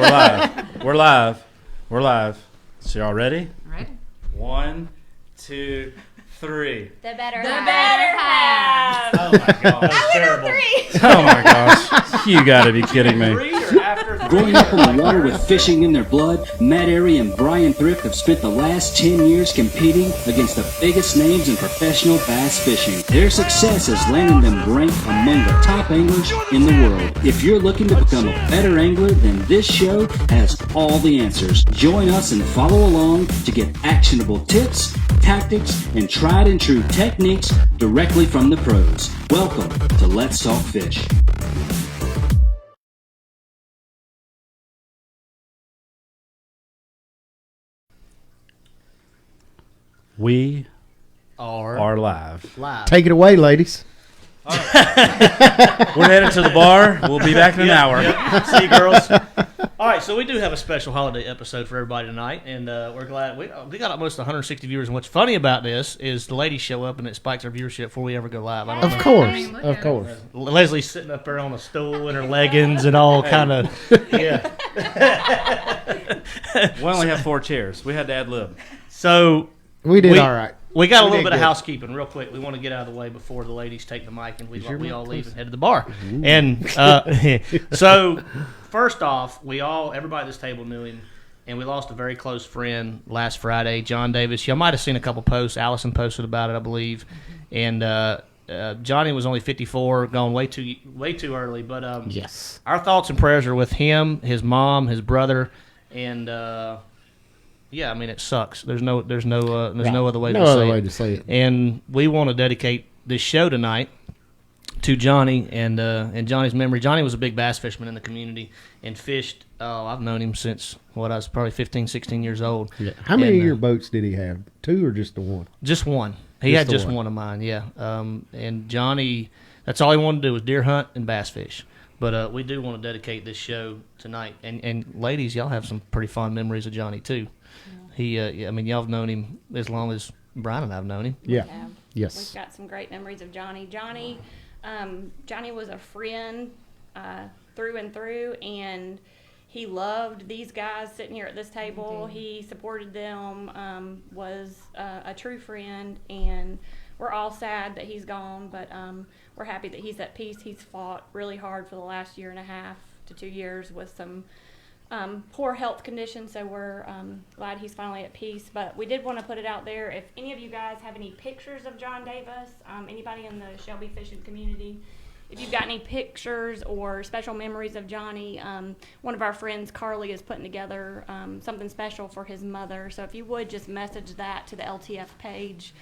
live. We're live. We're live. So y'all ready? Ready. 1, 2, 3. The better half. Oh my gosh. That's terrible. 3. Oh my gosh. You gotta be kidding me. 3 or after 3? Growing up on the water with fishing in their blood, Matt Arey and Bryan Thrift have spent the last 10 years competing against the biggest names in professional bass fishing. Their success has landed them ranked among the top anglers in the world. If you're looking to become a better angler, then this show has all the answers. Join us and follow along to get actionable tips, tactics, and tried and true techniques directly from the pros. Welcome to Let's Talk Fish. We are live. Take it away, ladies. We're headed to the bar. We'll be back in an hour. Yep. See you, girls. All right, so we do have a special holiday episode for everybody tonight, and we're glad. We got almost 160 viewers, and what's funny about this is the ladies show up, and it spikes our viewership before we ever go live. I don't know. Of course. Leslie's sitting up there on a stool in her leggings and all kind of, yeah. We only have 4 chairs. We had to ad lib. So We did all right. We got a little bit of good. housekeeping real quick. We want to get out of the way before the ladies take the mic and we all leave and head to the bar. Ooh. And so first off, everybody at this table knew him, and we lost a very close friend last Friday, John Davis. Y'all might have seen a couple posts. Allison posted about it, I believe. And Johnny was only 54, gone way too early. But yes, our thoughts and prayers are with him, his mom, his brother, and yeah, I mean it sucks. There's no other way to say it. And we want to dedicate this show tonight to Johnny and Johnny's memory. Johnny was a big bass fisherman in the community and fished. I've known him since I was probably 15, 16 years old. Yeah. How many of your boats did he have? 2 or just the one? Just one. He had just one of mine. Yeah. And Johnny, that's all he wanted to do was deer hunt and bass fish. But we do want to dedicate this show tonight. And ladies, y'all have some pretty fond memories of Johnny too. I mean, y'all have known him as long as Brian and I have known him. Yeah. Yes. We've got some great memories of Johnny. Johnny was a friend through and through, and he loved these guys sitting here at this table. Mm-hmm. He supported them, was a true friend, and we're all sad that he's gone, but we're happy that he's at peace. He's fought really hard for the last 1.5 to 2 years with some poor health conditions, so we're glad he's finally at peace. But we did want to put it out there, if any of you guys have any pictures of John Davis, anybody in the Shelby fishing community, if you've got any pictures or special memories of Johnny, one of our friends, Carly, is putting together something special for his mother. So if you would just message that to the LTF page.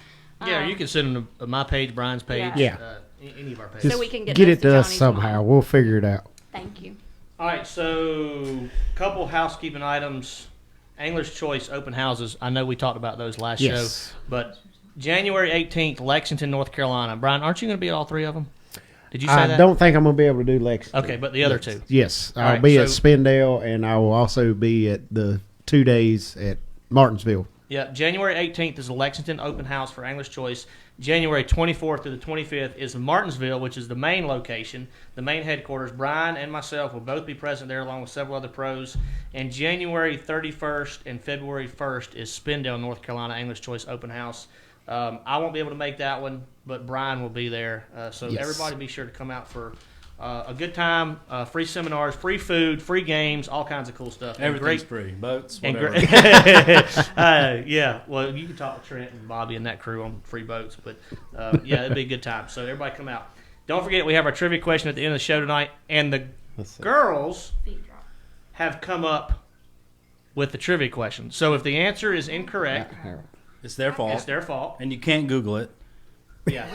Yeah, you can send them to my page, Brian's page, any of our pages. Just so we can get it to us somehow. We'll figure it out. Thank you. All right, so couple housekeeping items. Angler's Choice open houses. I know we talked about those last show, but January 18th, Lexington, North Carolina. Brian, aren't you going to be at all 3 of them? Did you say that? I don't think I'm going to be able to do Lexington. Okay, but the other 2. Yes, I'll be at Spindale, and I will also be at the 2 days at Martinsville. Yeah, January 18th is the Lexington open house for Angler's Choice. January 24th to the 25th is Martinsville, which is the main location, the main headquarters. Brian and myself will both be present there along with several other pros. And January 31st and February 1st is Spindale, North Carolina Angler's Choice open house. I won't be able to make that one, but Brian will be there. So everybody be sure to come out for a good time, free seminars, free food, free games, all kinds of cool stuff. Everything's free. Boats, whatever. Yeah, well, you can talk to Trent and Bobby and that crew on free boats, but yeah, it'll be a good time. So everybody come out. Don't forget, we have our trivia question at the end of the show tonight, and the girls have come up with the trivia question. So if the answer is incorrect, it's their fault. It's their fault. And you can't Google it. Yeah.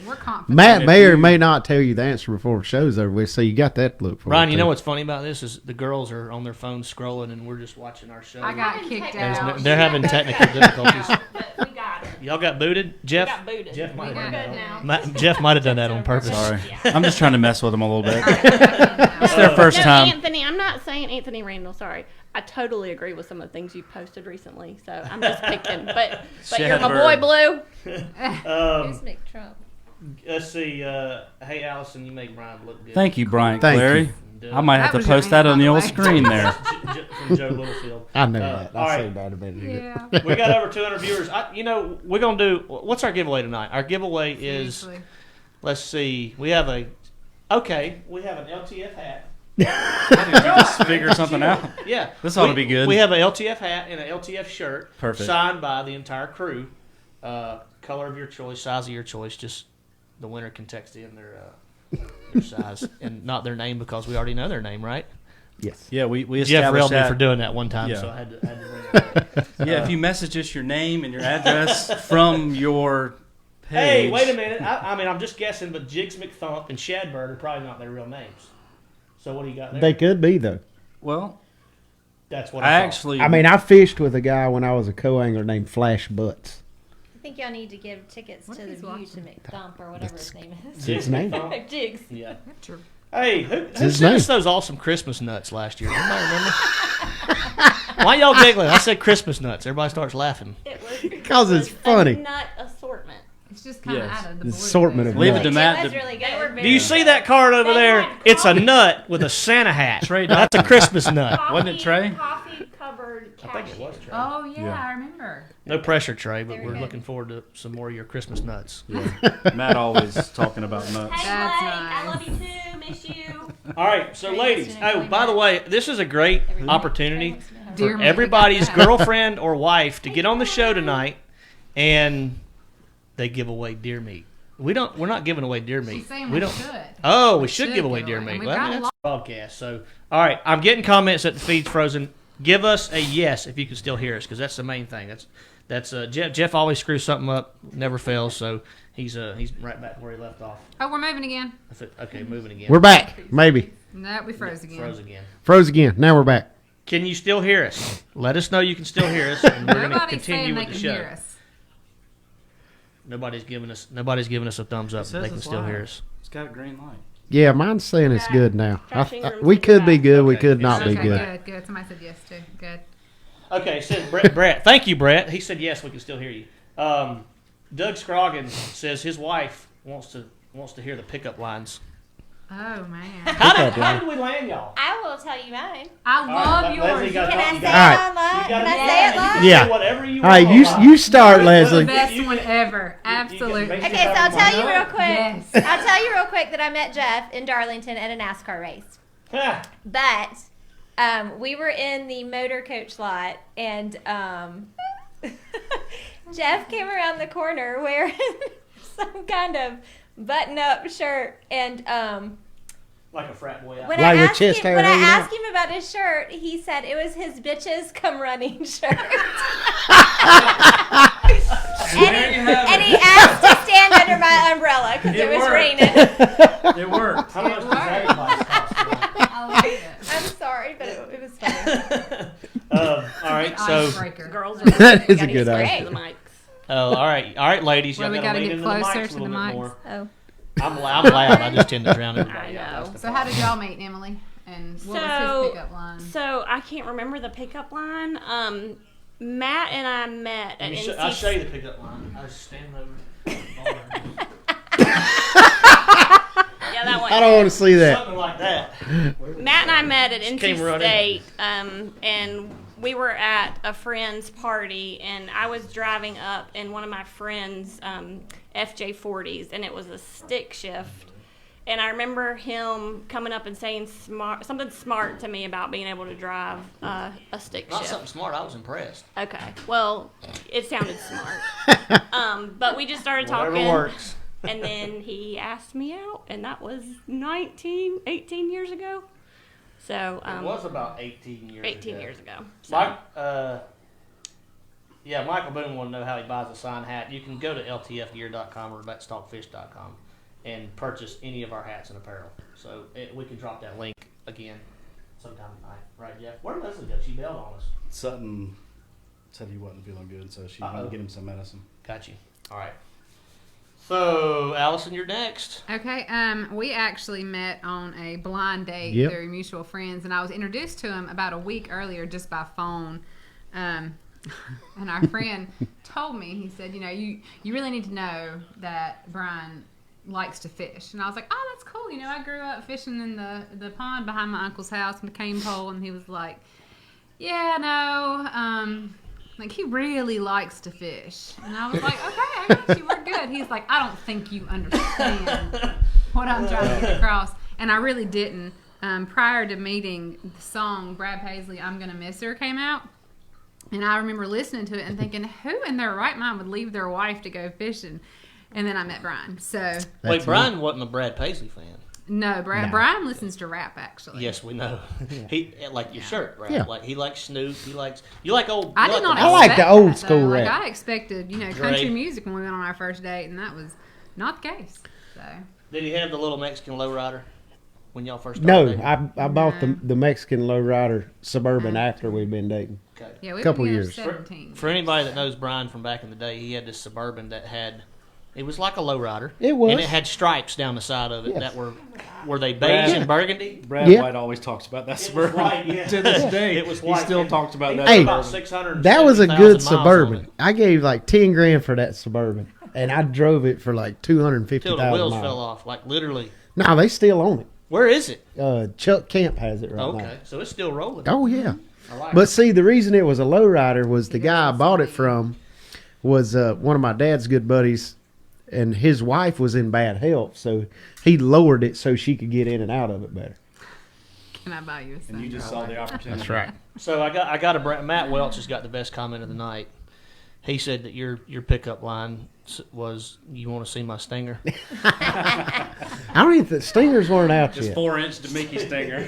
We're confident. Matt may or may not tell you the answer before the show's over with, so you got that to look for. Ryan, you know what's funny about this is the girls are on their phones scrolling, and we're just watching our show. I got kicked out. They're having technical difficulties. But we got it. Y'all got booted? Jeff? We got booted. Jeff might have We're done good that. now. Jeff might have done that on purpose. Sorry. I'm just trying to mess with them a little bit. It's their first time. Anthony, I'm not saying Anthony Randall, sorry. I totally agree with some of the things you've posted recently, so I'm just picking. But you're my boy, Blue. Who's Nick Trump? Let's see. Hey, Allison, you make Brian look good. Thank you, Brian Thank Clary. you. I might have That to was your post that aunt, on by the the old way. screen there. From Joe Littlefield. I know that. all I right. seen that a minute ago. Yeah. We got over 200 viewers. We're going to do, what's our giveaway tonight? Our giveaway is, Seriously. let's see, we have an LTF hat. Just figure something out. Yeah. This ought to be good. We have an LTF hat and an LTF shirt. Perfect. Signed by the entire crew. Color of your choice, size of your choice. Just the winner can text in their size and not their name because we already know their name, right? Yes. Yeah, we Jeff established railed me that. for doing that one time, Yeah. so I had to bring it up. Yeah, if you message us your name and your address from your page. Hey, wait a minute. I mean, I'm just guessing, but Jigs McThump and Shadbird are probably not their real names. So what do you got there? They could be though. Well, That's what I I thought. actually. I mean, I fished with a guy when I was a co-angler named Flash Butts. I think y'all need to give tickets What to if the he's View to watching? McDump or whatever his name is. It's his name. McThump? Jigs. Yeah. That's your- Hey, who his sent name. us those awesome Christmas nuts last year? Anybody remember? Why y'all giggling? I said Christmas nuts. Everybody starts laughing. It was Because it's a funny. nut assortment. It's just kind of Yes. out of the The blue. assortment of Leave it nuts. to Matt. It was to- really good. They were Do very you see that card over They there? had It's a coffee. nut with a Santa hat. Trey That's a Christmas nut. Wasn't it Trey? Coffee covered I think it was Trey. Oh, yeah, Yeah. I remember. No pressure, Trey, but Very we're good. looking forward to some more of your Christmas nuts. Matt always talking about nuts. Hey, That's Blake, nice. I love you too. Miss you. All right, so Trey ladies. listening to Oh, me, by the Matt. way, this is a great opportunity Trey wants to know how- Dear for me, everybody's look at that. girlfriend or wife to get on the show tonight, and they give away deer meat. We're not giving away deer meat. She's saying we we don't. should. Oh, we should should give away give deer away. meat. And we've Well, I got mean, a that's a broadcast. So, all right, I'm getting comments that the feed's frozen. Give us a yes if you can still hear us, because that's the main thing. That's Jeff always screws something up, never fails. So he's right back where he left off. Oh, we're moving again. Okay, moving again. We're back. Maybe. No, we froze again. Froze again. Froze again. Now we're back. Can you still hear us? Let us know you can still hear us, and we're going to Nobody's continue saying they with the can show. hear us. Nobody's giving us a thumbs up. says They can it's still live. hear us. It's got a green light. Yeah, mine's saying it's good now. Josh Ingram's We could be back. good. We Okay. could not Okay, be good. Good, good. Somebody said yes too. Good. Okay, says Brett. Thank you, Brett. He said yes, we can still hear you. Doug Scroggins says his wife wants to hear the pickup lines. Oh man, How did we land y'all? I will tell you mine. I All love right, yours. Leslie, you gotta Can I talk- say you it gotta- All on live? you gotta Can I be- say it you live? can Yeah. say whatever you All right, want. you start, the Leslie. best You one can- ever. Absolutely. make Okay, so I'll tell you real quick. Yes. I'll tell you real quick that I met Jeff in Darlington at a NASCAR race. Ha. But we were in the motor coach lot, and Jeff came around the corner wearing some kind of button-up shirt, and Like a frat boy out. when Like I with asked chest him, hair when I hanging out? asked him about his shirt, he said it was his bitches come running shirt. and he asked to stand under my umbrella because it was worked. raining. It worked. How much does that advice cost? I love it. I'm sorry, but it was funny. All right, so Icebreaker. Girls are That is a Gotta good spray. idea. the mics. all right, ladies, Well, y'all we gotta gotta lean get into the closer mics to a little the bit mics. more. Oh. I'm loud. I just tend to drown everybody I out. know. That's the So how problem. did y'all meet, Emily? And what was So- his pickup line? So I can't remember the pickup line. Matt and I met at I'll show NC. you the pickup line. I was standing over. Yeah, that one. I don't want to see that. Something like that. Matt and I met at came NC running. State, and we were at a friend's party, and I was driving up in one of my friend's FJ40s, and it was a stick shift. And I remember him coming up and saying something smart to me about being able to drive a stick Not shift. something smart. I was impressed. Okay, well, it sounded smart. But we just started Whatever talking. works. And then he asked me out, and that was 18 years ago. So, It was about 18 years 18 ago. years ago. So, Michael Boone want to know how he buys a signed hat. You can go to ltfgear.com or letstalkfish.com and purchase any of our hats and apparel. So we can drop that link again sometime tonight. Right, Jeff? Where did Leslie go? She bailed on us. Sutton said he wasn't feeling good, so she went to get him some medicine. Got you. All right. So, Allison, you're next. Okay, we actually met on a blind date Yep. through mutual friends, and I was introduced to him about a week earlier just by phone. And our friend told me, he said, you know, you really need to know that Brian likes to fish. And I was like, oh, that's cool. You know, I grew up fishing in the pond behind my uncle's house in the cane pole. And he was like, yeah, no, like he really likes to fish. And I was like, okay, I got you. We're good. He's like, I don't think you understand what I'm trying to get across. And I really didn't. Prior to meeting the song, Brad Paisley, I'm Gonna Miss Her came out. And I remember listening to it and thinking, who in their right mind would leave their wife to go fishing? And then I met Brian. So Wait, Brian wasn't a Brad Paisley fan. no, No. Brian listens to rap actually. Yes, we know. He like your shirt, right? Yeah. Like he likes Snoop. You like old. I you did like not I like expect the old that, school though. rap. Like I expected, country Dre. music when we went on our first date, and that was not the case. So Did he have the little Mexican lowrider when y'all first No, started? I bought No. the Mexican lowrider Suburban No. after we'd been dating. Okay. yeah, we Couple were years. 17. For anybody that knows Brian from back in the day, he had this Suburban that had. It was like a lowrider. It was. And it had stripes down the side of it Yes. that were they beige Brad- and burgundy? Brad Yeah. White always talks about that It was Suburban. white, yeah. To this day, It was he white. still talks about He that. was Hey, about Suburban. 600. That was a good Suburban. It, I gave like 10 grand for that Suburban, and I drove it for like till the 250,000 wheels miles. fell off, like literally. No, they still own it. Where is it? Chuck Camp has it right Okay, so it's still rolling. now. Oh yeah. I like But it. see, the reason it was a lowrider was the guy I bought it from was one of my dad's good buddies, and his wife was in bad health, so he lowered it so she could get in and out of it better. Can I buy you a And you just Sunday? saw the opportunity. That's right. So I got a Matt Welch has got the best comment of the night. He said that your pickup line was, "You want to see my stinger?" I don't even think Stingers weren't out Just yet. 4-inch Demiki Stinger.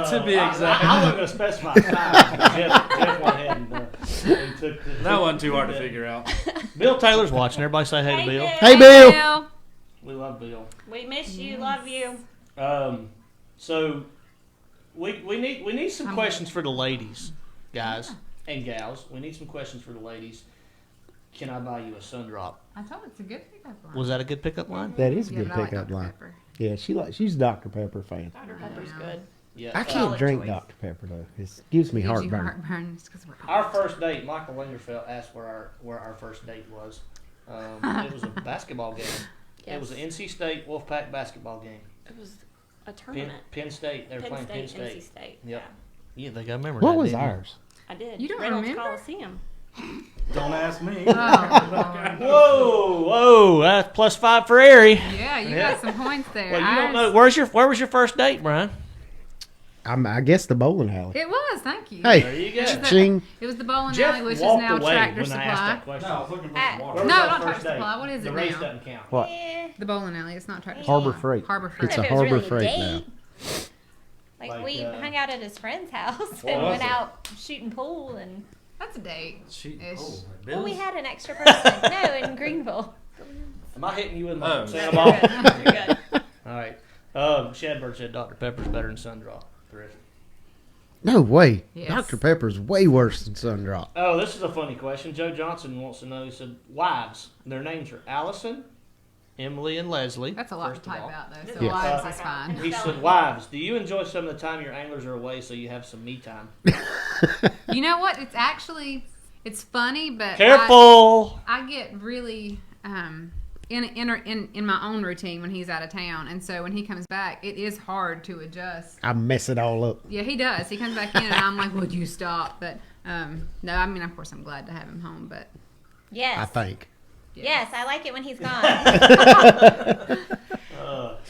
To be exact. I wasn't going to specify size, but Jeff went ahead and took That wasn't too hard to figure out. Bill Taylor's watching. Everybody say hey to Bill. Hey, Bill. We love Bill. We miss you, love you. So we need some questions for the ladies, guys and gals. We need some questions for the ladies. Can I buy you a sun drop? I told it's a good pickup line. Was that a good pickup line? That is a Yeah, good but I like pickup Dr. line. Pepper. Yeah, she's a Dr. Pepper fan. Dr. Pepper's good. Yeah. I can't Solid drink choice. Dr. Pepper though. It gives me Gives you heartburn. heartburn just 'cause we're Our first date, Michael Lingerfeld asked where our first date was. It was a basketball game. It was an NC State Wolfpack basketball game. It was a tournament. Penn State. They were playing Penn State. NC State. Yep. Yeah, Yeah, they got remember What that, was didn't you? ours? I did. You don't Reynolds remember? Coliseum. Don't ask me. Oh, Lord. Whoa! That's +5 for Arey. Yeah, you got some points there. Well, you don't know. Where was your first date, Brian? I guess the bowling alley. It was, thank you. Hey, There you go. ching. It was the bowling Jeff alley, which is walked now away Tractor when I asked Supply. that question. No, I was looking for Ah. some water. Where was No, our not first Tractor date? Supply. What is the it race now? doesn't count. What? The bowling alley. It's not Tractor Harbor Supply. Freight. Harbor Freight. It's a If it was Harbor really a Freight date. now. Like, Like, we hung out at his friend's house What and was went it? out shooting pool and That's a date. Ish. well, we had an extra person. No, in Greenville. Am I hitting you with my Oh. sand ball? You're good. All right. Shadbird said Dr. Pepper's better than Sundrop. Thrift. No way. Yes. Dr. Pepper's way worse than Sundrop. Oh, this is a funny question. Joe Johnson wants to know. He said, wives. Their names are Allison, Emily, and Leslie. That's a lot first to of type all. out, though. So Yes. wives is fine. He said, wives, do you enjoy some of the time your anglers are away so you have some me time? You know what? It's actually, it's funny, but Careful! I get really in my own routine when he's out of town, and so when he comes back, it is hard to adjust. I mess it all up. Yeah, he does. He comes back in, and I'm like, "Would you stop?" But no, I mean, of course, I'm glad to have him home, but Yes. I think. Yes, I like it when he's gone.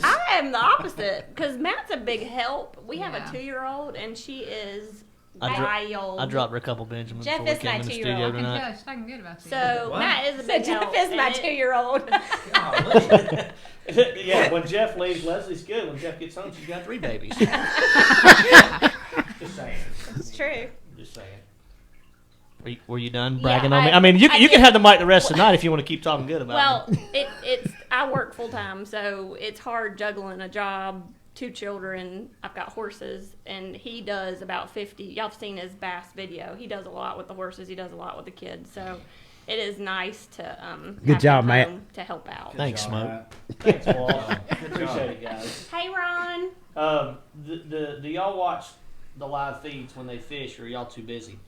I am the opposite because Matt's a big help. We have Yeah. a 2-year-old and she is I wild. I dropped her a couple Benjamins Jeff before we is came my in the 2-year-old. studio I can tonight. tell she's talking good about you. So What? Matt is a So big Jeff help. is my and it- 2-year-old. Yeah, when Jeff leaves, Leslie's good. When Jeff gets home, she's got 3 babies. Just saying. It's true. Just saying. Were you done Yeah, bragging on me? I- I mean, you I can did- have the mic the rest of the night if you want to keep talking good about Well, me. it's I work full time, so it's hard juggling a job, 2 children. I've got horses, and he does about 50. Y'all have seen his bass video. He does a lot with the horses. He does a lot with the kids. So it is nice to Good have job, him Matt. home to help out. Thanks, Good Smoke. job, Thanks, Walt. Good Appreciate job. it, guys. Hey, Ron. Do y'all watch the live feeds when they fish, or are y'all too busy?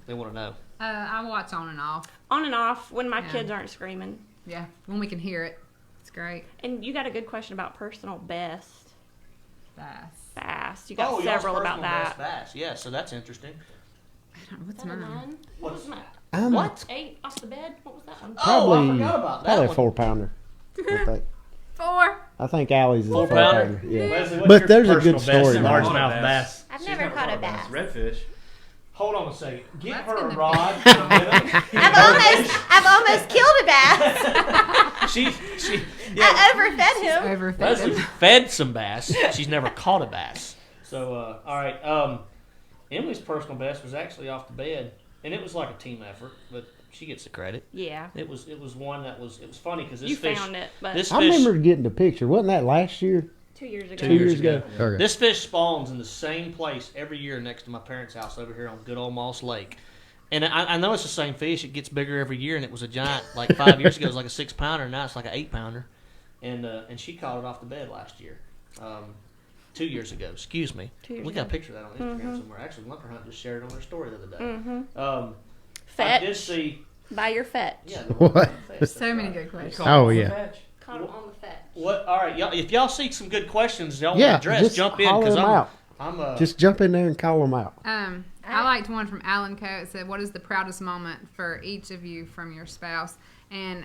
They want to know. I watch on and off. On and off when my Yeah. kids aren't screaming. Yeah, when we can hear it. It's great. And you got a good question about personal best. Fast. You got y'all's several about personal that. best bass. Yeah, so that's interesting. I don't know, what's Is that a mine? 9? What was mine? What? 8 off the bed? What was that one? Probably, Oh, I forgot about that probably a one. 4-pounder. I think. 4. I think Allie's is a 4-pounder? 4-pounder. Yeah. Leslie, what's But your there's a personal good story best behind largemouth it. bass? I've She's never caught a bass. Redfish. Hold on a second. Get That's her a gonna be- rod. for a minute. I've almost killed a bass. she yeah. I overfed him. Overfed Leslie him. fed some bass. She's never caught a bass. So, all right. Emily's personal best was actually off the bed, and it was like a team effort, but she gets the credit. Yeah. It was one that was funny because this You fish. found it, but This I fish. remember getting the picture. Wasn't that last year? 2 years ago. 2 years ago. ago. Okay. This fish spawns in the same place every year next to my parents' house over here on good old Moss Lake. And I know it's the same fish. It gets bigger every year, and it was a giant. Like 5 years ago, it was like a 6-pounder. Now it's like an 8-pounder. And she caught it off the bed last year. 2 years ago, excuse me. 2 years We got a ago. picture of that on Instagram somewhere. Actually, Lumper Hunt just shared it on their story the other day. I Fetch. did see. Buy your fetch. Yeah, What? So many good questions. Oh, yeah. Caught him on the fetch. What? All right, y'all, if y'all see some good questions y'all Yeah, want to address, just jump in holler because them out. I'm Just jump in there and call them out. I liked one from Alan Coe. It said, "What is the proudest moment for each of you from your spouse?" And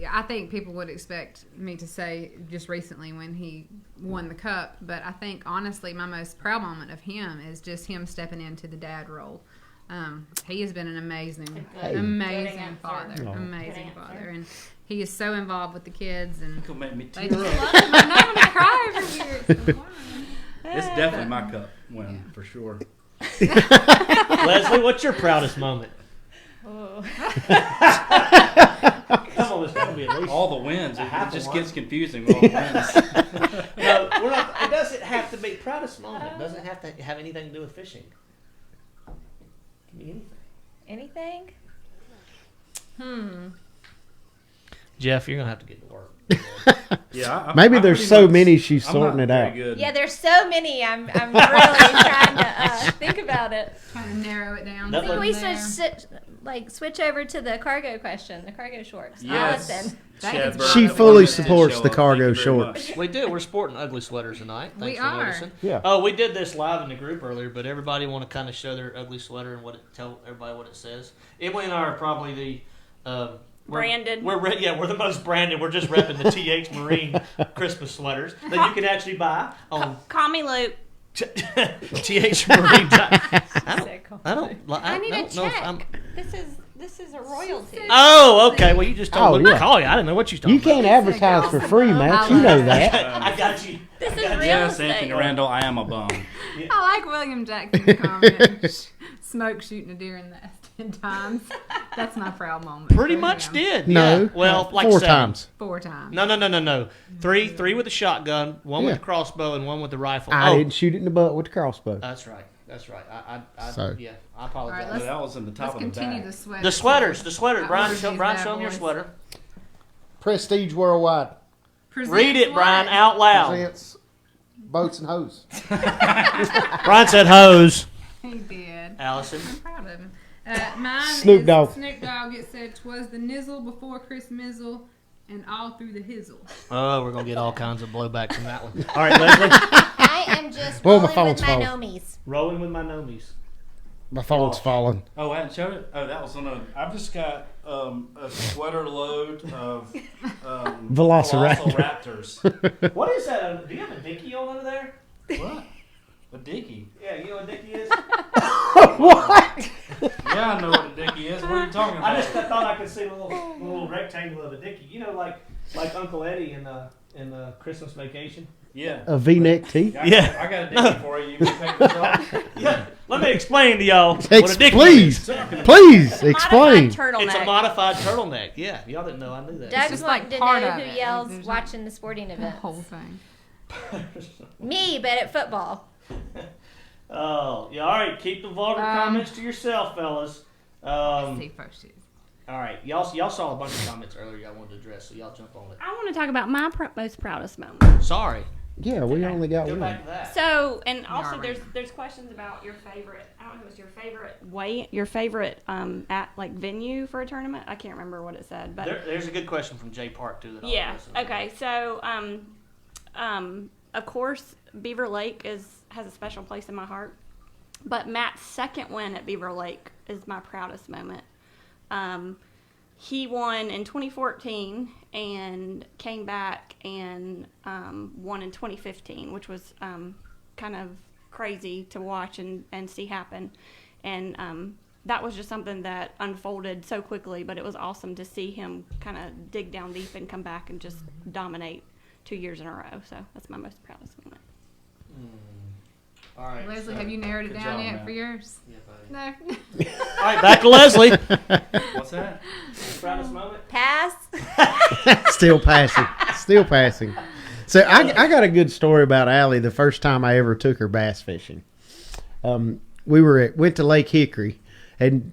I think people would expect me to say just recently when he won the cup, but I think honestly my most proud moment of him is just him stepping into the dad role. He has been an amazing Good amazing answer. father, Oh. amazing Good answer. father, and he is so involved with the kids, and It'll make me they tear just up. love him. I know I'm gonna cry over here. It's so fun. It's definitely my cup win for sure. Leslie, what's your proudest moment? Oh. Come on, it's got to be at least. All the wins. It half a just one. gets confusing with all the wins. No, we're not. It doesn't have to be proudest moment. It doesn't have to have anything to do with fishing. It can be anything. Anything? Jeff, you're gonna have to get to work. Yeah, Maybe I'm there's pretty so much- many she's I'm sorting not it very out. good. Yeah, there's so many. I'm really trying to think about it. Trying to narrow it down. That I think one we there. should switch over to the cargo question, the cargo shorts. Yes. Allison. That Chad is Burke, She that fully one did supports show the up. cargo Thank you very shorts. much. We do. We're sporting ugly sweaters tonight. Thanks We for are. noticing. Yeah. Oh, we did this live in the group earlier, but everybody want to kind of show their ugly sweater and tell everybody what it says. Emily and I are probably the Branded. We're the most branded. We're just repping the TH Marine Christmas sweaters that you can actually buy on Call me Luke. TH Marine. I need a don't know if check. I'm. This is a royalty. Oh, okay. Well, you just told Oh, Luke to yeah. call you. I didn't know what you was talking You can't advertise for free, Matt. You know that. I got you. This is real Yes, estate. Anthony Randall, I am a bum. I like William Jackson's comment. Smoke shooting a deer in the ass 10 times. That's my proud moment. Pretty for much him. did. No. Yeah. Well, like 4 7. times. 4 times. No. Three with the shotgun, one with Yeah. the crossbow, and one with the rifle. I didn't shoot it in the butt with the crossbow. That's right. So. Yeah, I apologize. All right, That was in the top Let's of the continue bag. the sweater. the sweaters. I Brian, ordered show these Brian, bad show him your boys. sweater. Prestige Worldwide Presents Read it, Brian, what? out loud. presents boats and hose. Brian said hose. He did. Allison. I'm proud of him. Mine Snoop is Dogg. Snoop Dogg. It said, "'Twas the nizzle before Chris Mizzle, and all through the hizzle." Oh, we're gonna get all kinds of blowback from that one. All right, Leslie. I am just Well, my rolling with phone's my falling. nomies. Rolling with my nomies. My phone's falling. Oh, I hadn't showed it? Oh, that was on a... I've just got a sweater load of Velociraptor. Raptors. What is that? Do you have a dickie on under there? What? A dickie? Yeah, you know what a dickie is? What? Yeah, I know what a dickie is. What are you talking I about? thought I could see a little rectangle of a dickie. You know, like Uncle Eddie in the Christmas Vacation. Yeah. A V-neck tee? Yeah. I got a dickie for you. You can take this off. Yeah. Let me explain to y'all what a dickie is. Please explain. Modified turtleneck. It's a modified turtleck. Yeah, y'all didn't know I knew that. Doug's just wanting like to part know of who it. yells There's watching the sporting The events. whole thing. Me, but at football. Oh, yeah. All right. Keep the vulgar comments to yourself, fellas. See first. All right, y'all saw a bunch of comments earlier y'all wanted to address, so y'all jump on it. I want to talk about my most proudest moment. Sorry. Yeah, we only got Go one. back to that. So, and also right. there's questions about your favorite. I don't know if it was your favorite your favorite at like venue for a tournament. I can't remember what it said, but There's a good question from Jay Park too. That I'll yeah. listen to. Okay, so of course Beaver Lake has a special place in my heart, but Matt's second win at Beaver Lake is my proudest moment. He won in 2014 and came back and won in 2015, which was kind of crazy to watch and see happen. And that was just something that unfolded so quickly, but it was awesome to see him kind of dig down deep and come back and just dominate 2 years in a row. So that's my most proudest moment. All right. Leslie, so- have you narrowed it Good down job, yet man. for yours? Yeah, buddy. No. All right, back to Leslie. What's that? Proudest moment. Pass. Still passing. Still passing. So I got a good story about Allie the first time I ever took her bass fishing. We went to Lake Hickory, and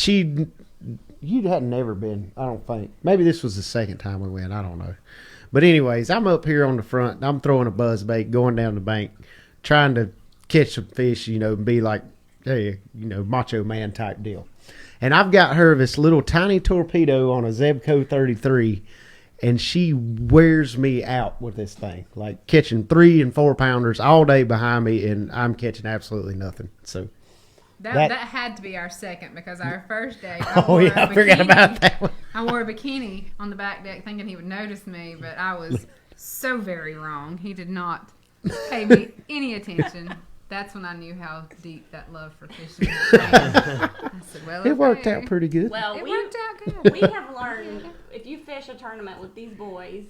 you hadn't never been, I don't think. Maybe this was the second time we went. I don't know. But anyways, I'm up here on the front. I'm throwing a buzz bait, going down the bank, trying to catch some fish, and be like, hey, macho man type deal. And I've got her this little tiny torpedo on a Zebco 33, and she wears me out with this thing, like catching 3 and 4 pounders all day behind me, and I'm catching absolutely nothing. So That had to be our second, because our first day, oh yeah, I forgot about that one. I wore a bikini on the back deck thinking he would notice me, but I was so very wrong. He did not pay me any attention. That's when I knew how deep that love for fishing was. I said, well, It worked okay. out pretty good. Well, It we worked out good. we have learned if you fish a tournament with these boys,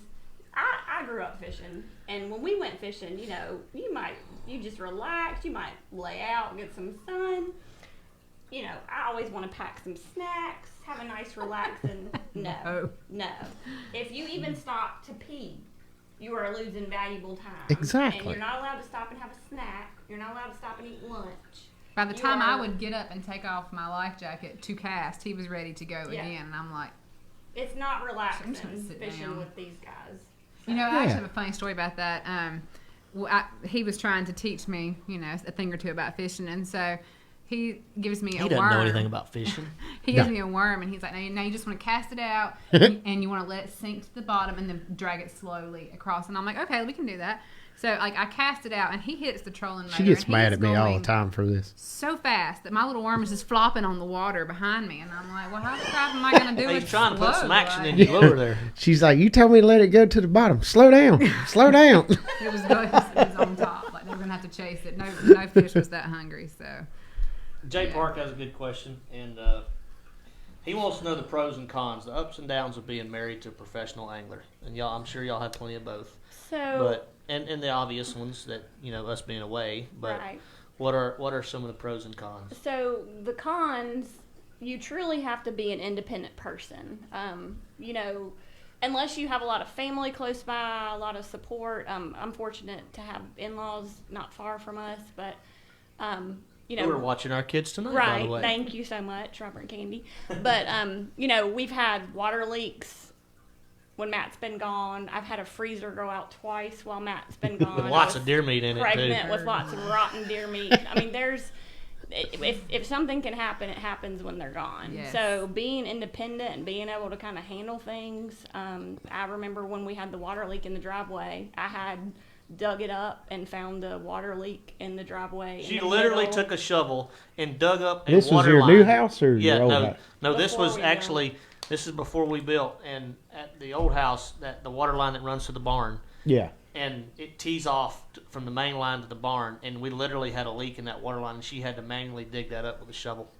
I grew up fishing, and when we went fishing, you just relax, you might lay out, get some sun. I always want to pack some snacks, have a nice relaxing. No. If you even stop to pee, you are losing valuable time. Exactly. And you're not allowed to stop and have a snack. You're not allowed to stop and eat lunch. By the You time I are- would get up and take off my life jacket to cast, he was ready to go Yeah. again. And I'm like, It's not relaxing I'm just gonna sit fishing down. with these guys. I Yeah. actually have a funny story about that. He was trying to teach me, a thing or two about fishing, and so he gives me a He worm. doesn't know anything about fishing. He gives me a worm, and he's like, now you just want to cast it out, and you want to let it sink to the bottom, and then drag it slowly across. And I'm like, okay, we can do that. So I cast it out, and he hits the trolling motor. She gets and he mad is at me all going the time for this. so fast that my little worm is just flopping on the water behind me, and I'm like, well, how the crap am I going to do it? He's trying to put some slow? action in Like, your lure there. She's like, you told me to let it go to the bottom. Slow down. Slow down. It was on top. Like they were going to have to chase it. No fish was that hungry, so. Jay Park has a good question, and he wants to know the pros and cons, the ups and downs of being married to a professional angler. And y'all, I'm sure y'all have plenty of both. So, But and the obvious ones that us being away. But right. what are some of the pros and cons? So the cons, you truly have to be an independent person. Unless you have a lot of family close by, a lot of support. I'm fortunate to have in-laws not far from us, but We're watching our kids tonight, by right. the way. Thank you so much, Robert and Candy. But we've had water leaks when Matt's been gone. I've had a freezer go out twice while Matt's been gone. With lots I of was deer meat in it pregnant too. with lots of rotten deer meat. I mean, if something can happen, it happens when they're gone. Yes. So being independent and being able to kind of handle things. I remember when we had the water leak in the driveway, I had dug it up and found the water leak in the driveway. She in the literally middle. took a shovel and dug up a This was water your line. new house or Yeah, your old no, house? no. This Before was we actually this is before we built, and at the old house, that the water line that runs to the barn, Yeah. and it tees off from the main line to the barn, and we literally had a leak in that water line, and she had to manually dig that up with a shovel.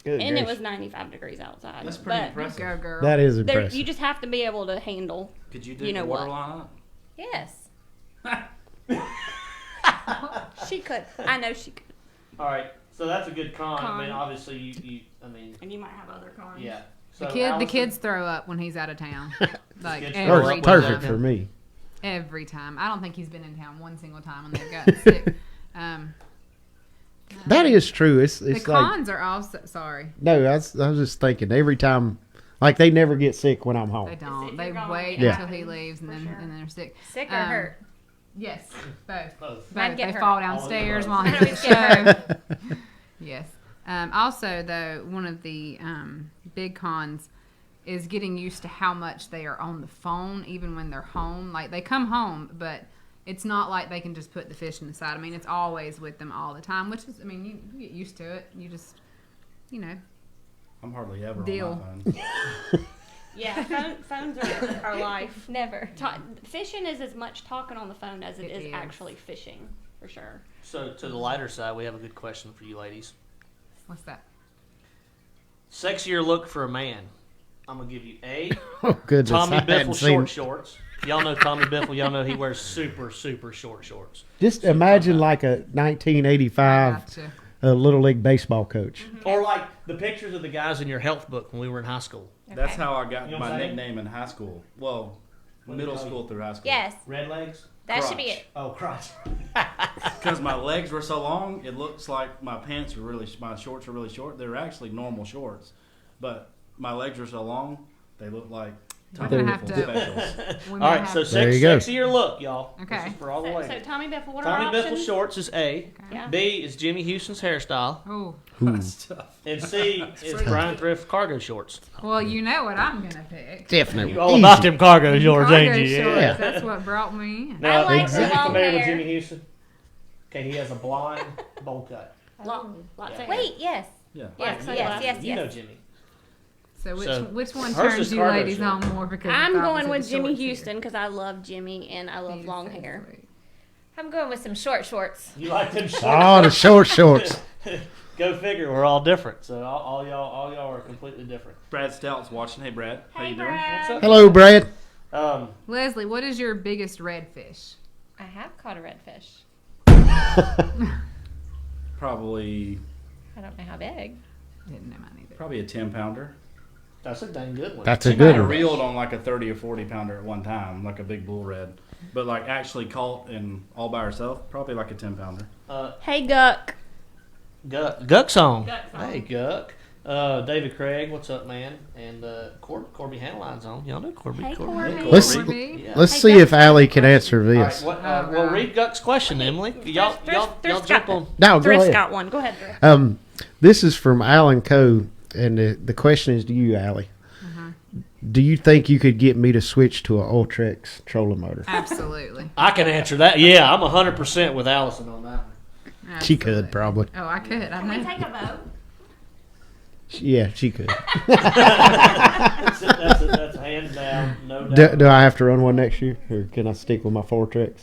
Good And it gracious. was 95 degrees outside. That's pretty But impressive. Go, girl. That is there, impressive. you just have to be able to handle. Could you dig You know the water what? line up? Yes. She could. I know she could. All right, so that's a good con. I mean, Con. obviously, you I mean, And you might have other cons. yeah. The So the Allison- kids throw up when he's out of town. Like Kids every throw up time. Perfect for me. Every time. I don't think he's been in town one single time when they've gotten sick. That is true. It's The like cons are also sorry. no. I was just thinking every time, like they never get sick when I'm They home. don't. If They you're gone, wait yeah. until he leaves and For then sure. and then they're sick. Sick or hurt. Yes, both. Mine get They hurt. fall downstairs while I I'm always at get the show. Yes. Also, though, one of the big cons is getting used to how much they are on the phone, even when they're home. Like, they come home, but it's not like they can just put the fish in the side. I mean, it's always with them all the time, which is, I mean, you get used to it. You just, you know. I'm hardly ever Deal. on my phone. Yeah, phones are life. Never. Fishing is as much talking on the phone as it is is. actually fishing, for sure. So to the lighter side, we have a good question for you ladies. What's that? Sexier look for a man. I'm gonna give you A. Oh, goodness. Tommy I hadn't Biffle seen- short shorts. Y'all know Tommy Biffle. Y'all know he wears super short shorts. Just imagine like a 1985 Gotcha. Little League baseball coach. Or like the pictures of the guys in your health book when we were in high school. That's Okay. how I got You know what my I'm saying? nickname in high school. Well, What do they middle call school through high school. Yes, Red legs. that should be Crotch. it. Oh, crotch. Because my legs were so long, it looks like my pants were my shorts were really short. They were actually normal shorts, but my legs were so long, they look like We're Tommy gonna have Biffle to. specials. We All may right, have so to- There you go. sexier look, y'all. Okay. This is for all the So ladies. Tommy Biffle, what are Tommy our Biffle options? shorts is A. Yeah. B is Jimmy Houston's hairstyle. Oh, That's tough. And C is Bryan Thrift cargo shorts. well, you know what I'm gonna pick. Definitely. You all Easy. about them cargo shorts, Cargo ain't you? shorts. Yeah. That's what brought me in. Now, I like the are you long familiar with hair. Jimmy Houston? Okay, he has a blonde bowl cut. Lots of hair. Wait, yes. Yeah. Yes, Like yes, sunglasses. yes, You know yes. Jimmy. So So, which one hers turns is you cargo ladies short. on more? Because I'm it's going obviously with the Jimmy shorts here. Houston because I love Jimmy and I love He's long so hair. sweet. I'm going with some short shorts. You like them shorts? Oh, the short shorts. Go figure. We're all different. So all y'all are completely different. Brad Stout's watching. Hey, Brad. How Hey, you doing? Brad. What's up? Hello, Brad. Leslie, what is your biggest redfish? I have caught a redfish. Probably I don't know how big. Didn't know mine either. probably a 10-pounder. That's a dang good one. That's a I good one. reeled on like a 30 or 40-pounder at one time, like a big bull red. But like actually caught and all by herself, probably like a 10-pounder. Hey, Guck. Guck song. Guck song. Hey, Guck. David Craig, what's up, man? And Corby Hanline's on. Y'all know Corby. Hey, Corby. Corby. Let's- Corby? Yeah. Let's Hey, see Gus, if I have Allie a can question. answer All right, this. well, read Guck's question, Emily. Y'all Thrift's jump got on. No, go Thrift's ahead. got one. Go ahead, Thrift. This is from Alan Coe, and the question is to you, Allie. Do you think you could get me to switch to an Ultrex trolling motor? Absolutely. I can answer that. Yeah, I'm 100% with Allison on that one. She could Absolutely. probably. Oh, I could. I Can we know. take a vote? Yeah, she could. That's a hands down, no doubt. Do I have to run one next year, or can I stick with my Fortrex?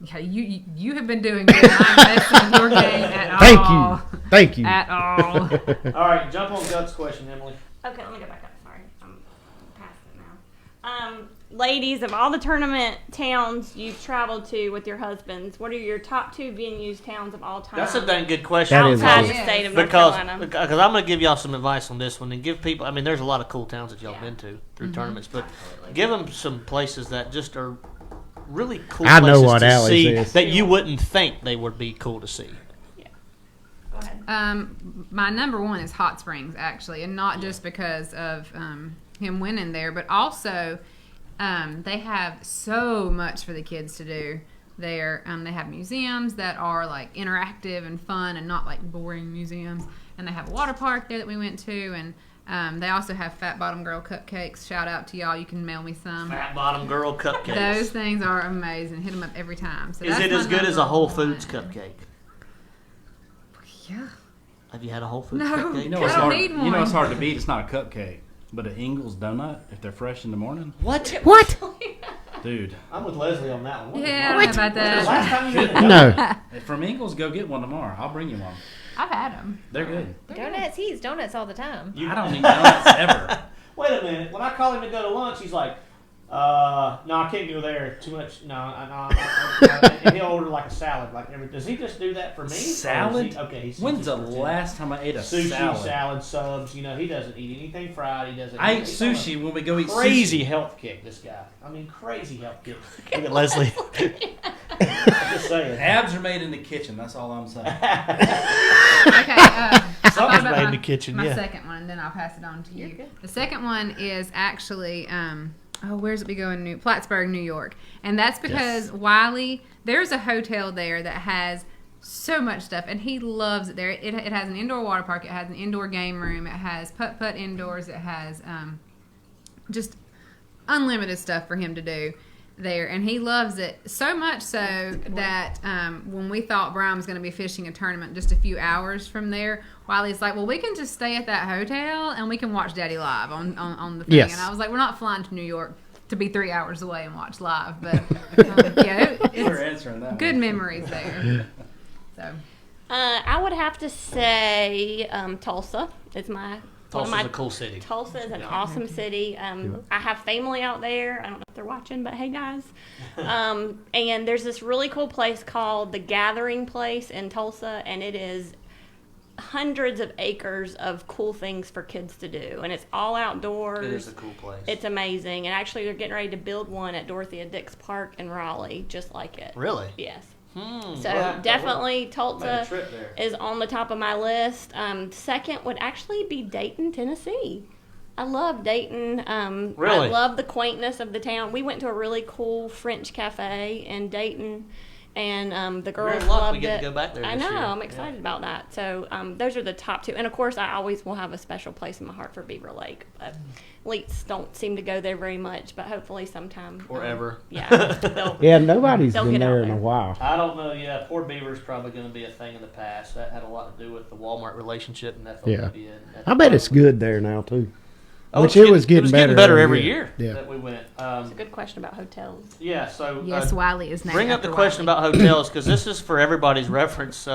Yeah, you have been doing good. I'm messing your game at Thank all. you. Thank you. At all. All right, jump on Guck's question, Emily. Okay, let me go back up. Sorry, I'm past it now. Ladies, of all the tournament towns you've traveled to with your husbands, what are your top 2 venues towns of all time? That's a dang good question. That is outside awesome. the state of North Because Carolina. I'm going to give y'all some advice on this one and give people. I mean, there's a lot of cool towns that y'all have been to through tournaments, but give them some places that just are really cool I know places what to Allie's see is. that you wouldn't think they would be cool to see. Go ahead. My number one is Hot Springs, actually, and not just because of him winning there, but also they have so much for the kids to do there. They have museums that are like interactive and fun and not like boring museums, and they have a water park there that we went to, and they also have Fat Bottom Girl cupcakes. Shout out to y'all. You can mail me some. Fat Bottom Girl cupcakes. Those things are amazing. Hit them up every time. So Is that's it my as good as a number Whole one. Foods cupcake? Yeah. Have you had a Whole Foods No. cupcake? You know I what's don't hard. need You know one. what's hard to beat. It's not a cupcake, but an Ingles donut if they're fresh in the morning. What? What? Dude, I'm with Leslie on that one. Yeah, I don't know about that. Last time you did it? No. from Ingles, go get one tomorrow. I'll bring you one. I've had them. They're good. Donuts. He eats donuts all the time. I don't need donuts ever. Wait a minute. When I call him to go to lunch, he's like, no, I can't go there. Too much. No. And he'll order like a salad. Does he just do that for me? Or is Salad? he- okay. He's When's the last time I ate a sushi, salad? subs? You know, he doesn't eat anything fried. He doesn't. I ate he's on a sushi when we go eat Crazy sushi. health kick. This guy. I mean, crazy health kick. Look at Leslie. I'm just saying. Abs are made in the kitchen. That's all I'm saying. Okay. Something's about made in the kitchen. My Yeah. second one, and then I'll pass it on to you. You're good. The second one is actually where's it be going? Plattsburgh, New York. And that's because Wiley, there's a hotel there that has so much stuff, and he loves it there. It has an indoor water park. It has an indoor game room. It has putt-putt indoors. It has just unlimited stuff for him to do there, and he loves it so much so that when we thought Brian was going to be fishing a tournament just a few hours from there, Wiley's like, well, we can just stay at that hotel and we can watch Daddy live on the thing. Yes. And I was like, we're not flying to New York to be 3 hours away and watch live, but We're answering that good one. memories there. So I would have to say Tulsa is my. Tulsa's a cool city. Tulsa is an awesome city. I have family out there. I don't know if they're watching, but hey, guys. And there's this really cool place called The Gathering Place in Tulsa, and it is hundreds of acres of cool things for kids to do. And it's all outdoors. It is a cool place. It's amazing. And actually, they're getting ready to build one at Dorothea Dix Park in Raleigh, just like it. Really? Yes. So So definitely Made a Tulsa trip there. is on the top of my list. Second would actually be Dayton, Tennessee. I love Dayton. Really? I love the quaintness of the town. We went to a really cool French cafe in Dayton, and the girls in luck loved we get it. to go back there I this know. year. I'm excited about that. So those are the top two. And of course, I always will have a special place in my heart for Beaver Lake. But Leets don't seem to go there very much, but hopefully sometime. Or ever. Yeah. they'll- Yeah, nobody's They'll been get out there in there. a while. I don't know. Yeah, Poor Beaver's probably going to be a thing in the past. That had a lot to do with the Walmart relationship and that. Yeah. I bet it's good there now too. Which it was getting better every every year. year. Yeah. That we went. It's a good question about hotels. Yeah. So yes, Wiley is named bring up after the question Wiley. about hotels because this is for everybody's reference.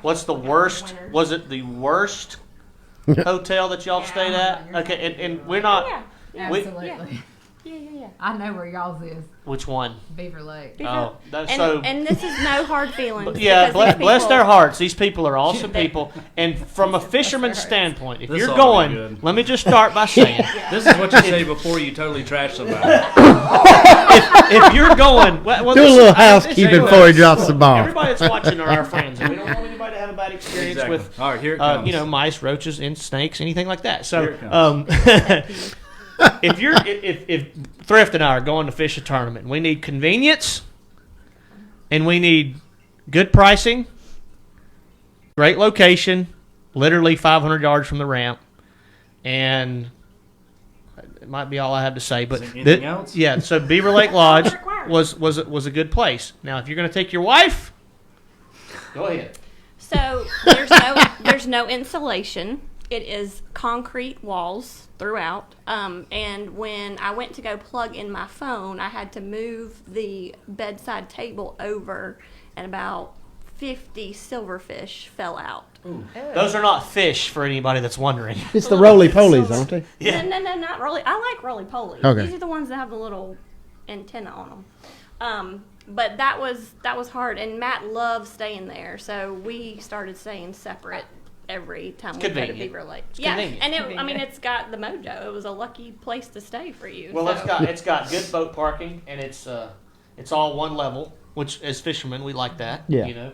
What's the worst? Was it the worst hotel that y'all stayed at? Okay, and we're not. Yeah. We- Absolutely. Yeah. I know where y'all's is. Which one? Beaver Lake. Oh, that's And, so. and this is no hard feelings. Yeah, because these bless people- their hearts. These people are awesome people. And from a fisherman's standpoint, if This you're ought to be going, good. let me just start by saying, This is what you say before you totally trash somebody. if you're going, well, Do a this- little I- this housekeeping ain't- before he drops the ball. Everybody that's watching are our friends, and we don't want anybody to have a bad experience Exactly. with, All right, here it comes. mice, roaches, and snakes, anything like that. So, Here it comes. if Thrift and I are going to fish a tournament, we need convenience, and we need good pricing, great location, literally 500 yards from the ramp, and it might be all I have to say. But Anything else? Yeah, so Beaver Lake Lodge was a good place. Now, if you're going to take your wife, go ahead. So there's no insulation. It is concrete walls throughout. And when I went to go plug in my phone, I had to move the bedside table over, and about 50 silverfish fell out. Those are not fish for anybody that's wondering. It's the roly polies, aren't they? Yeah. No, not roly. I like roly polies. Okay. These are the ones that have the little antenna on them. But that was hard, and Matt loves staying there, so we started staying separate every time we go to convenient. Beaver Lake. It's Yeah, convenient. and it's got the mojo. It was a lucky place to stay for you. Well, so. it's got good boat parking, and it's all one level, which as fishermen we like that. Yeah. You know,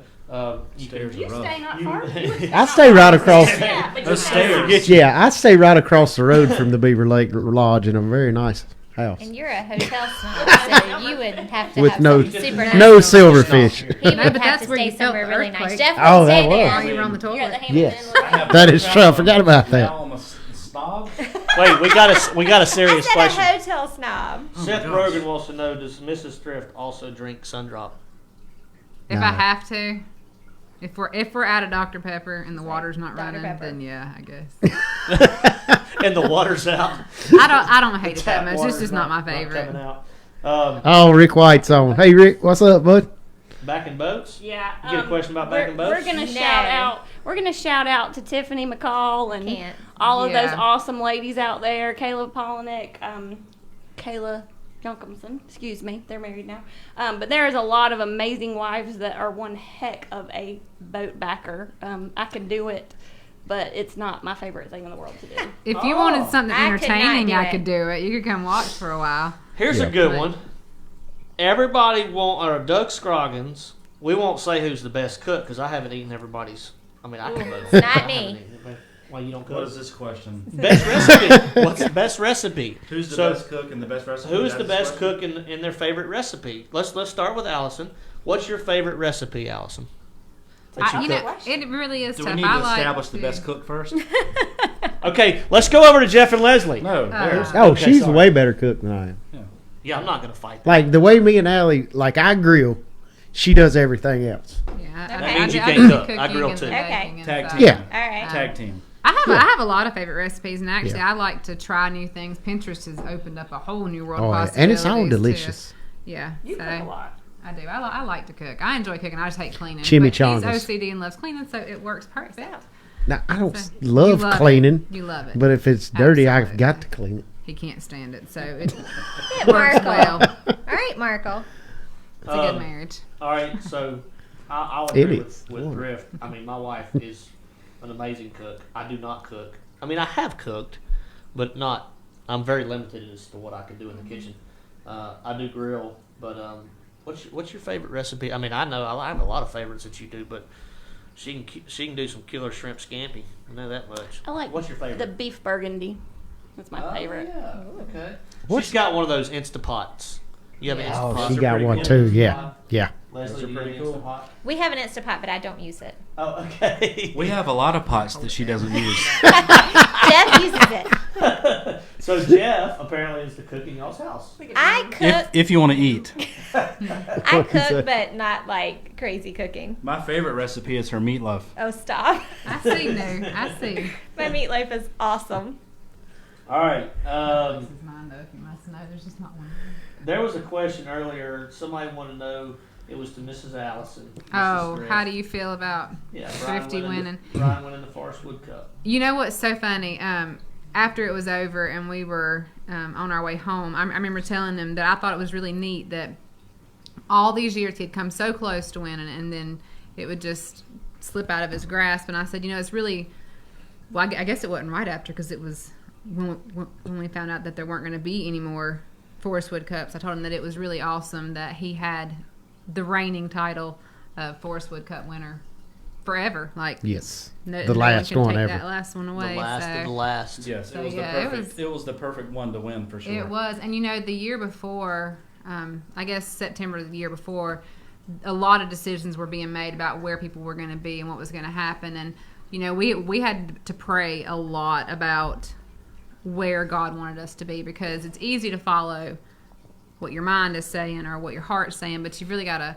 you Stairs You are rough. stay not far. You would stay I not stay far. right across. Yeah, but you Those stay stairs. not- Yeah, I stay right across the road from the Beaver Lake Lodge in a very nice house And you're a hotel snob, so you would have to with have no something super nice. no silverfish. He would No, but have that's to where stay you felt somewhere the really nice. earthquake. Jeff Oh, would that stay was. there. While you're on the You're at the toilet. Hampton Yes. Inn. That is true. I forgot about that. Now I'm a snob. Wait, we got a I serious said a question. hotel snob. Seth gosh. Rogan wants to know: does Mrs. Thrift also drink Sundrop? If No. I have to, if we're out of Dr Pepper and the water's not Dr. running, Pepper. then yeah, I guess. And the water's out. I don't hate it that Tap much. It's water's just not my coming favorite. out. Oh, Rick White's on. Hey, Rick, what's up, bud? Back in boats. Yeah. You get a question about back in boats? We're gonna No. shout out. We're gonna shout out to Tiffany McCall and Can't. all of Yeah. those awesome ladies out there. Kayla Polinick, Kayla Junkumson. Excuse me, they're married now. But there is a lot of amazing wives that are one heck of a boat backer. I can do it, but it's not my favorite thing in the world to do. If you wanted something I could not entertaining, do I it. could do it. You could come watch for a while. Here's Yeah. a good Right. one. Everybody or Doug Scroggins. We won't say who's the best cook because I haven't eaten everybody's. I mean, I can vote. Not me. Why you don't cook? What is this question? Best recipe. What's the best recipe? Who's the best cook and the best recipe? Who's the That's best cook in their favorite recipe? Let's start with Allison. What's your favorite recipe, Allison? It really is Do tough. we need to establish the best cook first? Okay, let's go over to Jeff and Leslie. No. Oh, she's a way better cook than I am. Yeah, I'm not going to fight that. Like the way me and Allie, like I grill, she does everything else. Yeah, That means you do can't the cook. I cooking grill and too. the Okay. baking and Tag stuff. team. Yeah. All right. Tag team. I have a lot of favorite recipes, and actually, Yeah. I like to try new things. Pinterest has opened up a whole new world Oh, of yeah. possibilities. And it's all too. delicious. Yeah, You cook a lot. I do. I like to cook. I enjoy cooking. I just hate cleaning. Chimichangas. But he's OCD and loves cleaning, so it works perfect. Now I don't So, love you love cleaning, You love it. but if it's dirty, I've Absolutely. got to clean it. He can't stand it, so it Yeah, works Markle. well. All right, Markle. It's a good marriage. All right, so I'll It agree is. with Thrift. I mean, my wife is an amazing cook. I do not cook. I mean, I have cooked, but not. I'm very limited as to what I can do in the kitchen. I do grill, but what's your favorite recipe? I mean, I know I have a lot of favorites that you do, but she can do some killer shrimp scampi. I know that much. I like What's your favorite? the beef burgundy. That's my favorite. Yeah, okay. She's got one of those Instapots. You have an Yeah. Instapot? Oh, she Those are got pretty one good. too. Yeah, yeah. Leslie, Those are do you pretty have an cool. Instapot? We have an Instapot, but I don't use it. Oh, okay. We have a lot of pots that she doesn't use. Jeff uses it. So Jeff apparently is the cook in y'all's house. I cook. If you want to eat. I cook, but not like crazy cooking. My favorite recipe is her meatloaf. Oh, stop. I see new. I see. My meatloaf is awesome. All right. This is mine though. If you must know, there's just not one. There was a question earlier. Somebody wanted to know. It was to Mrs. Allison. Oh, Thrift. how do you feel about Yeah, Thrifty winning? Brian winning the Forest Wood Cup. You know what's so funny? After it was over and we were on our way home, I remember telling him that I thought it was really neat that all these years he'd come so close to winning, and then it would just slip out of his grasp. And I said, it's really, well, I guess it wasn't right after, because it was when we found out that there weren't going to be any more Forest Wood Cups. I told him that it was really awesome that he had the reigning title of Forest Wood Cup winner forever. Like, Yes, no, the no last can one take ever. That last one away. The last so. of the last. Yes, So, it was yeah, it was the perfect one to win for sure. It was, and the year before, I guess September of the year before, a lot of decisions were being made about where people were going to be and what was going to happen, and we had to pray a lot about where God wanted us to be, because it's easy to follow what your mind is saying or what your heart's saying, but you've really got to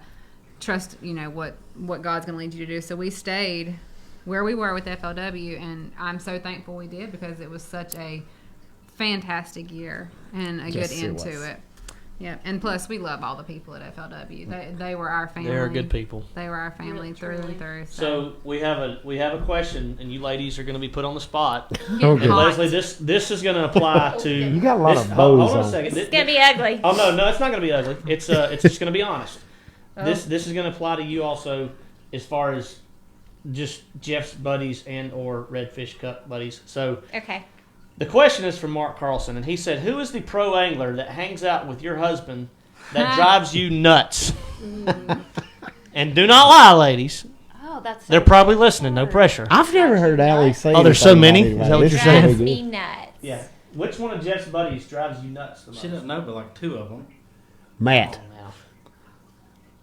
trust, what God's going to lead you to do. So we stayed where we were with FLW, and I'm so thankful we did, because it was such a fantastic year and a Yes, good it end was. to it. Yeah, and plus we love all the people at FLW. They were our family. They're good people. They were our family through and through. So we have a question, and you ladies are going to be put on the spot. Okay. And Leslie, this is going to apply to. You got a lot this, of hold bows on a on. second. It's gonna be ugly. Oh no, it's not going to be ugly. It's just going to be honest. This is going to apply to you also, as far as just Jeff's buddies and or Redfish Cup buddies. So Okay. the question is from Mark Carlson, and he said, "Who is the pro angler that hangs out with your husband that drives you nuts?" And do not lie, ladies. Oh, that's. They're probably listening. No pressure. I've never heard Allie say. Oh, there's so anything many? about Is that what anybody. you're This saying? gonna Drives be me good. nuts. Yeah. Which one of Jeff's buddies drives you nuts the most? She doesn't know, but like two of them. Matt. Come on now.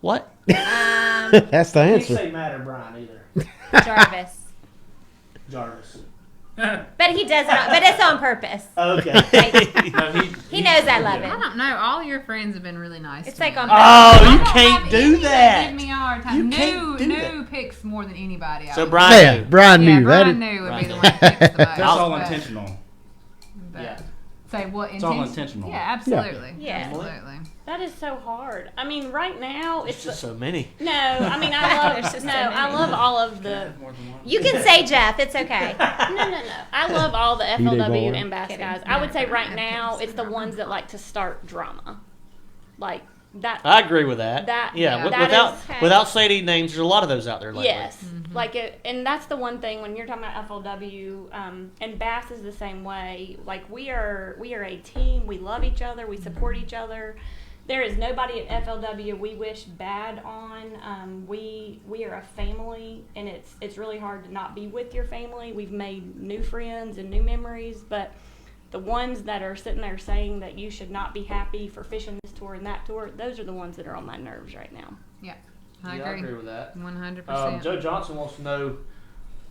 What? That's the You didn't answer. say Matt or Brian either. Jarvis. Jarvis. But he does it. But it's on purpose. Okay. No, He knows I love I it. don't know. All your friends have been really nice. It's to like me. on Oh, I you don't can't have do any that. Give me a hard time. You new can't do new picks more than anybody. I So would Brian Yeah, knew. Brian yeah, knew Brian that. knew would Brian be the one that picks the most. That's all but- intentional. but- Yeah. Say what? It's all intentional. Yeah, absolutely. Yeah. Absolutely. That is so hard. I mean, right now It's it's just so many. no. I mean, I There's love just no. so many. I love all of the. You can say Jeff. It's okay. No. I love all the did FLW more. and Bass Kidding. guys. I would say right Yeah, now kids. it's the ones that like to start drama, like that. I agree with that. That- yeah, yeah, wi- that without is- without saying any names, there's a lot of those out there lately. Yes, like it, and that's the one thing when you're talking about FLW, and Bass is the same way. Like we are a team. We love each other. We support each other. There is nobody at FLW we wish bad on. we are a family, and it's really hard to not be with your family. We've made new friends and new memories, but the ones that are sitting there saying that you should not be happy for fishing this tour and that tour, those are the ones that are on my nerves right now. Yeah, I I agree. agree with that. 100%. Joe Johnson wants to know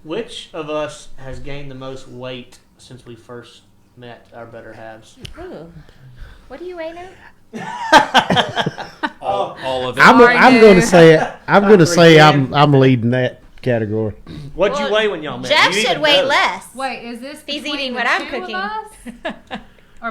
which of us has gained the most weight since we first met our better halves. Ooh. What are you weighing at? All of it. I'm going to say it. I'm going to say I'm leading that category. What'd you Well, weigh when y'all met? Jeff You should even weigh know. less. Wait, is this He's between eating the what I'm two of cooking. us?